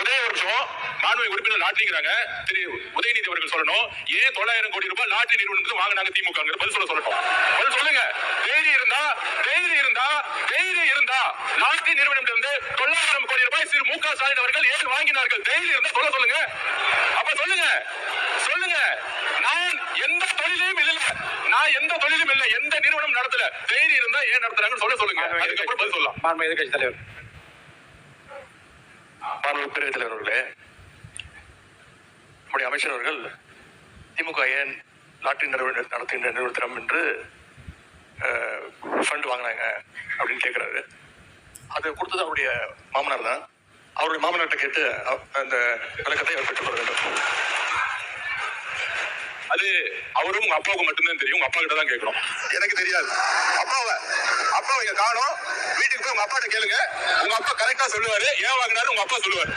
ஒரே ஒரு நிமிஷம் மாண்புமிகு உறுப்பினர் லாட்டரிங்கிறாங்க. திரு உதயநிதி அவர்கள் சொல்லணும், ஏன் 900 கோடி ரூபாய் லாட்டரி நிறுவனத்துக்கு வாங்கினாங்க திமுக? பதில் சொல்லட்டும். பதில் சொல்லுங்க. தைரியம் இருந்தா லாட்டரி நிறுவனத்திலிருந்து 900 கோடி ரூபாய் திரு மு க ஸ்டாலின் அவர்கள் ஏன் வாங்கினார்கள்? தைரியம் இருந்தா சொல்லுங்க. அப்ப சொல்லுங்க. நான் எந்த தொழிலும் இல்லை, எந்த நிறுவனம் நடத்தல. தைரியம் இருந்தா ஏன் நடத்துறாங்கன்னு சொல்லுங்க. அதுக்கப்புறம் பதில் சொல்லலாம். மாண்புமிகு எதிர்க்கட்சி தலைவர். மாண்புமிகு பேரவைத் தலைவர் அவர்களே, நம்முடைய அமைச்சர் அவர்கள் திமுக ஏன் லாட்டரி நடத்துகின்ற நிறுவனத்திடம் என்று ஃபண்ட் வாங்கினாங்க அப்படின்னு கேட்கிறாரு. அது கொடுத்தது அவருடைய மாமனார் தான். அவருடைய மாமனார்கிட்ட கேட்டு அந்த விளக்கத்தை அவர் பெற்றுக்கொள்ள வேண்டும். அது அவரும் உங்க அப்பாவுக்கு மட்டும்தான் தெரியும். உங்க அப்பா கிட்ட தான் கேட்கணும். எனக்கு தெரியாது. அப்பாவை காணோம். வீட்டுக்கு போய் உங்க அப்பாட்ட கேளுங்க. உங்க அப்பா கரெக்டா சொல்லுவாரு. ஏன் வாங்கினாரு உங்க அப்பா சொல்லுவாரு.